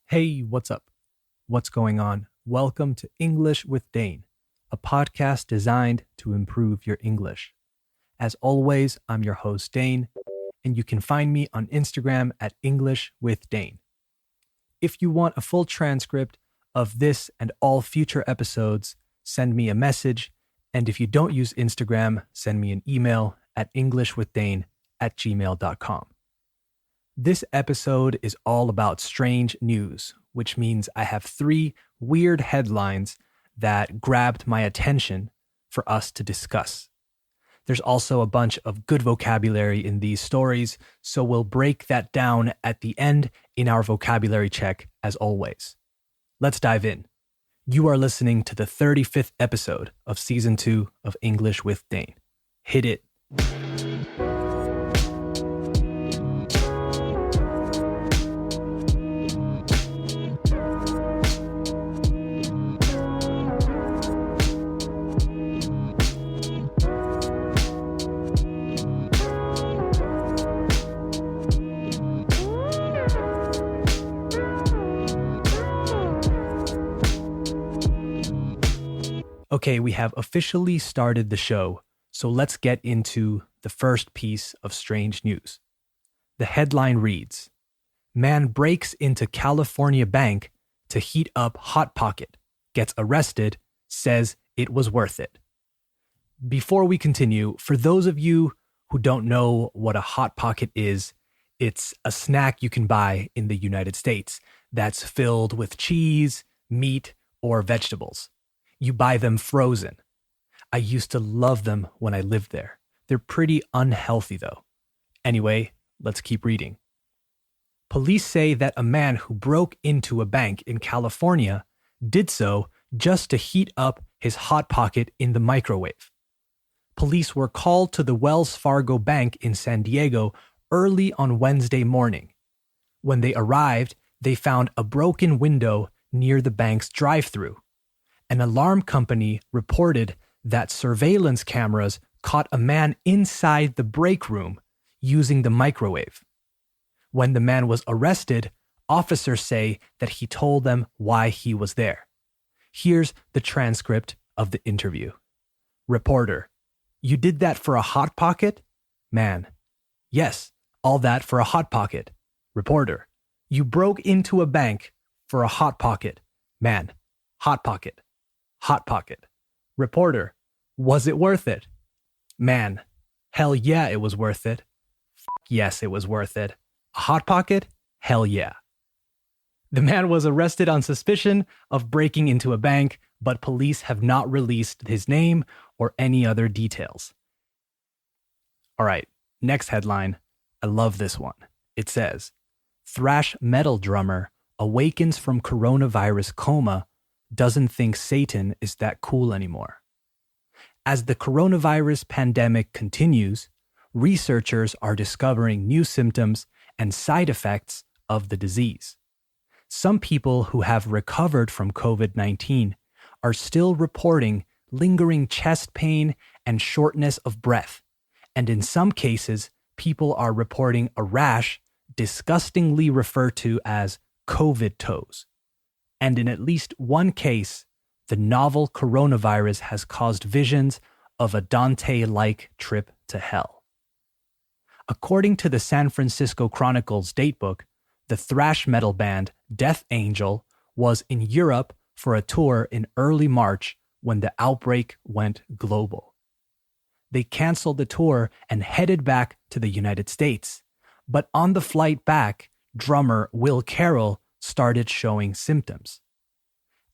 Hey, what's up? What's going on? Welcome to English with Dane, a podcast designed to improve your English. As always, I'm your host, Dane, and you can find me on Instagram at English with Dane. If you want a full transcript of this and all future episodes, send me a message, and if you don't use Instagram, send me an email at englishwithdane@gmail.com. This episode is all about strange news, which means I have 3 weird headlines that grabbed my attention for us to discuss. There's also a bunch of good vocabulary in these stories, so we'll break that down at the end in our vocabulary check as always. Let's dive in. You are listening to the 35th episode of Season 2 of English with Dane. Hit it. Okay, we have officially started the show, so let's get into the first piece of strange news. The headline reads, "Man breaks into California bank to heat up Hot Pocket, gets arrested, says it was worth it." Before we continue, for those of you who don't know what a Hot Pocket is, it's a snack you can buy in the United States that's filled with cheese, meat, or vegetables. You buy them frozen. I used to love them when I lived there. They're pretty unhealthy though. Anyway, let's keep reading. Police say that a man who broke into a bank in California did so just to heat up his Hot Pocket in the microwave. Police were called to the Wells Fargo Bank in San Diego early on Wednesday morning. When they arrived, they found a broken window near the bank's drive-thru. An alarm company reported that surveillance cameras caught a man inside the break room using the microwave. When the man was arrested, officers say that he told them why he was there. Here's the transcript of the interview. Reporter: "You did that for a Hot Pocket?" Man: "Yes, all that for a Hot Pocket." Reporter: "You broke into a bank for a Hot Pocket?" Man: "Hot Pocket. Hot Pocket." Reporter: "Was it worth it?" Man: "Hell yeah, it was worth it." Yes, it was worth it. A Hot Pocket? Hell yeah. The man was arrested on suspicion of breaking into a bank, but police have not released his name or any other details. All right, next headline. I love this one. It says, "Thrash metal drummer awakens from coronavirus coma, doesn't think Satan is that cool anymore." As the coronavirus pandemic continues, researchers are discovering new symptoms and side effects of the disease. Some people who have recovered from COVID-19 are still reporting lingering chest pain and shortness of breath, and in some cases, people are reporting a rash disgustingly referred to as COVID toes. And in at least one case, the novel coronavirus has caused visions of a Dante-like trip to hell. According to the San Francisco Chronicle's datebook, the thrash metal band Death Angel was in Europe for a tour in early March when the outbreak went global. They canceled the tour and headed back to the United States, but on the flight back, drummer Will Carroll started showing symptoms.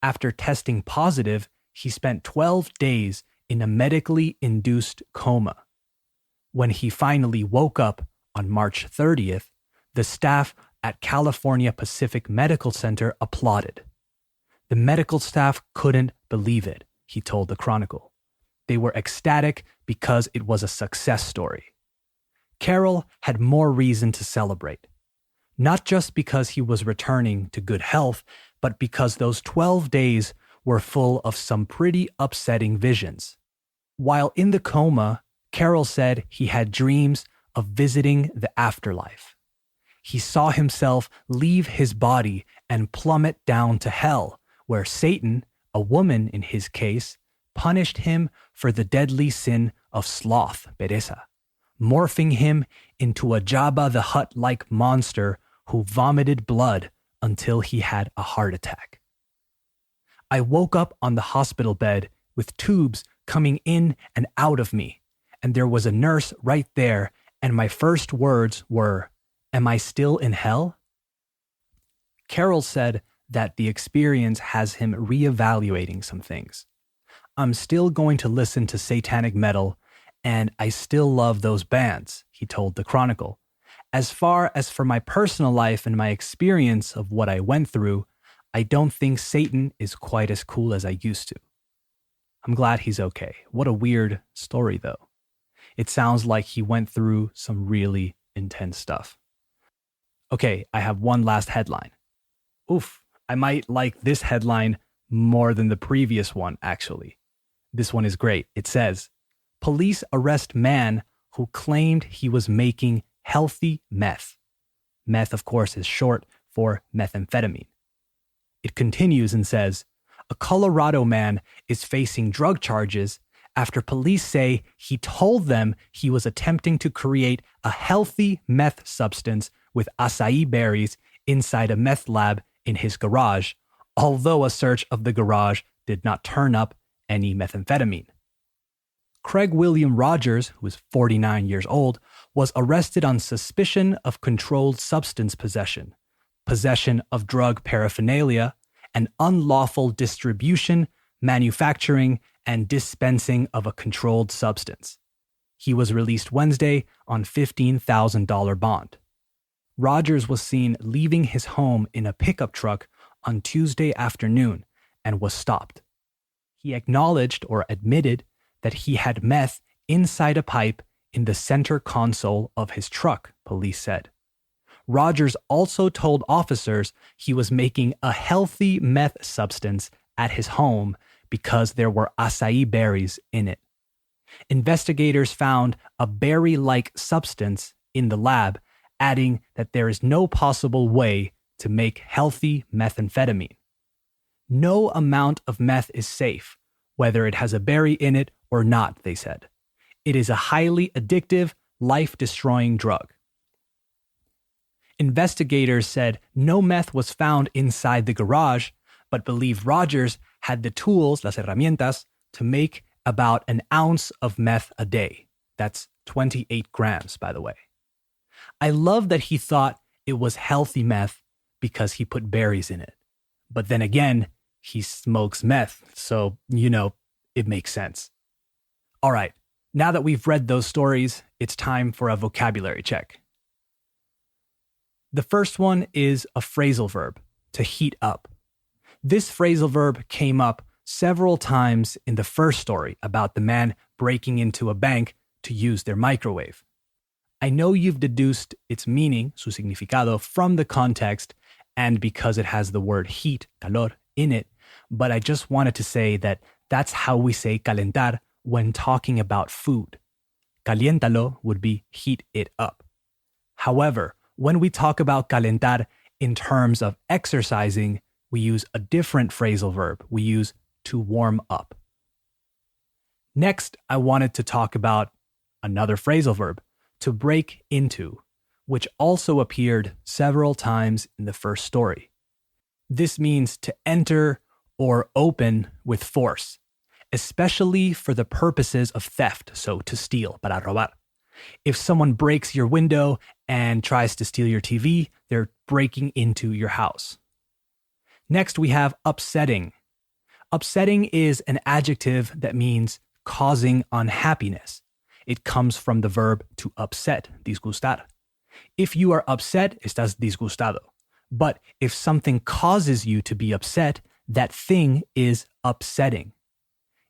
After testing positive, he spent 12 days in a medically induced coma. When he finally woke up on March 30th, the staff at California Pacific Medical Center applauded. The medical staff couldn't believe it, he told the Chronicle. They were ecstatic because it was a success story. Carroll had more reason to celebrate. Not just because he was returning to good health, but because those 12 days were full of some pretty upsetting visions. While in the coma, Carroll said he had dreams of visiting the afterlife. He saw himself leave his body and plummet down to hell, where Satan, a woman in his case, punished him for the deadly sin of sloth, pereza, morphing him into a Jabba the Hutt-like monster who vomited blood until he had a heart attack. I woke up on the hospital bed with tubes coming in and out of me, and there was a nurse right there, and my first words were, "Am I still in hell?" Carol said that the experience has him reevaluating some things. "I'm still going to listen to satanic metal, and I still love those bands," he told the Chronicle. "As far as for my personal life and my experience of what I went through, I don't think Satan is quite as cool as I used to." I'm glad he's okay. What a weird story, though. It sounds like he went through some really intense stuff. Okay, I have one last headline. Oof, I might like this headline more than the previous one, actually. This one is great. It says, "Police arrest man who claimed he was making healthy meth." Meth, of course, is short for methamphetamine. It continues and says, "A Colorado man is facing drug charges after police say he told them he was attempting to create a healthy meth substance with acai berries inside a meth lab in his garage, although a search of the garage did not turn up any methamphetamine." Craig William Rogers, who is 49 years old, was arrested on suspicion of controlled substance possession, possession of drug paraphernalia, and unlawful distribution, manufacturing, and dispensing of a controlled substance. He was released Wednesday on $15,000 bond. Rogers was seen leaving his home in a pickup truck on Tuesday afternoon and was stopped. He acknowledged or admitted that he had meth inside a pipe in the center console of his truck, police said. Rogers also told officers he was making a healthy meth substance at his home because there were acai berries in it. Investigators found a berry-like substance in the lab, adding that there is no possible way to make healthy methamphetamine. No amount of meth is safe, whether it has a berry in it or not, they said. It is a highly addictive, life-destroying drug. Investigators said no meth was found inside the garage, but believed Rogers had the tools, las herramientas, to make about an ounce of meth a day. That's 28 grams, by the way. I love that he thought it was healthy meth because he put berries in it. But then again, he smokes meth, so, it makes sense. All right, now that we've read those stories, it's time for a vocabulary check. The first one is a phrasal verb, to heat up. This phrasal verb came up several times in the first story about the man breaking into a bank to use their microwave. I know you've deduced its meaning, su significado, from the context and because it has the word heat, calor, in it, but I just wanted to say that that's how we say calentar when talking about food. Caliéntalo would be heat it up. However, when we talk about calentar in terms of exercising, we use a different phrasal verb. We use to warm up. Next, I wanted to talk about another phrasal verb, to break into, which also appeared several times in the first story. This means to enter or open with force, especially for the purposes of theft, so to steal, para robar. If someone breaks your window and tries to steal your TV, they're breaking into your house. Next, we have upsetting. Upsetting is an adjective that means causing unhappiness. It comes from the verb to upset, disgustar. If you are upset, estás disgustado. But if something causes you to be upset, that thing is upsetting.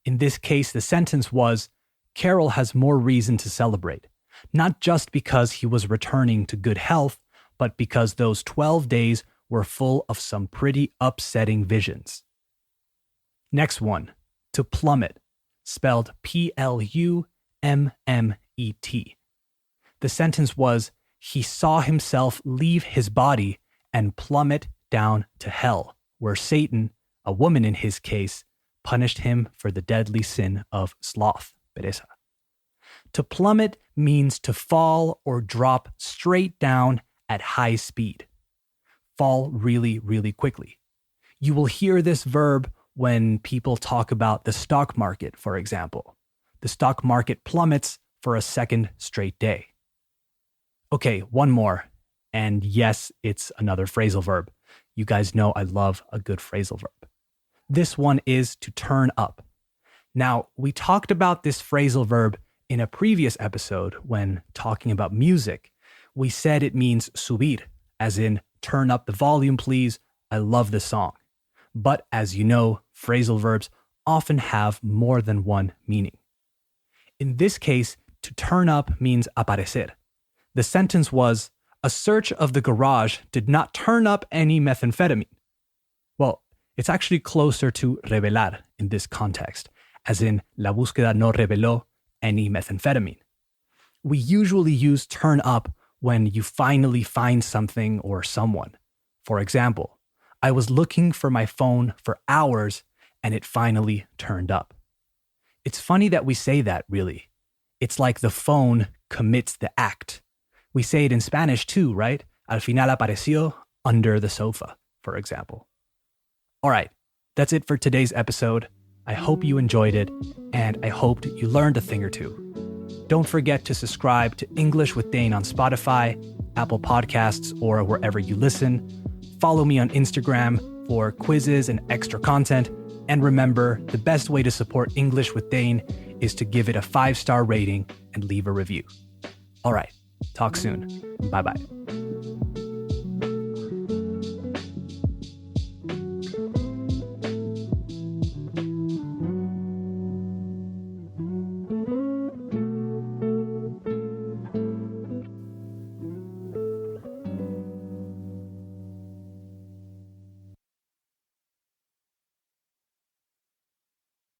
In this case, the sentence was, Carol has more reason to celebrate, not just because he was returning to good health, but because those 12 days were full of some pretty upsetting visions. Next one, to plummet, spelled Plummet. The sentence was, he saw himself leave his body and plummet down to hell, where Satan, a woman in his case, punished him for the deadly sin of sloth, pereza. To plummet means to fall or drop straight down at high speed. Fall really, really quickly. You will hear this verb when people talk about the stock market, for example. The stock market plummets for a second straight day. Okay, one more. And yes, it's another phrasal verb. You guys know I love a good phrasal verb. This one is to turn up. Now, we talked about this phrasal verb in a previous episode when talking about music. We said it means subir, as in turn up the volume, please. I love the song. But as you know, phrasal verbs often have more than one meaning. In this case, to turn up means aparecer. The sentence was, a search of the garage did not turn up any methamphetamine. Well, it's actually closer to revelar in this context, as in la búsqueda no reveló any methamphetamine. We usually use turn up when you finally find something or someone. For example, I was looking for my phone for hours and it finally turned up. It's funny that we say that, really. It's like the phone commits the act. We say it in Spanish too, right? Al final apareció under the sofa, for example. All right, that's it for today's episode. I hope you enjoyed it, and I hoped you learned a thing or two. Don't forget to subscribe to English with Dane on Spotify, Apple Podcasts, or wherever you listen. Follow me on Instagram for quizzes and extra content. And remember, the best way to support English with Dane is to give it a 5-star rating and leave a review. All right, talk soon. Bye-bye.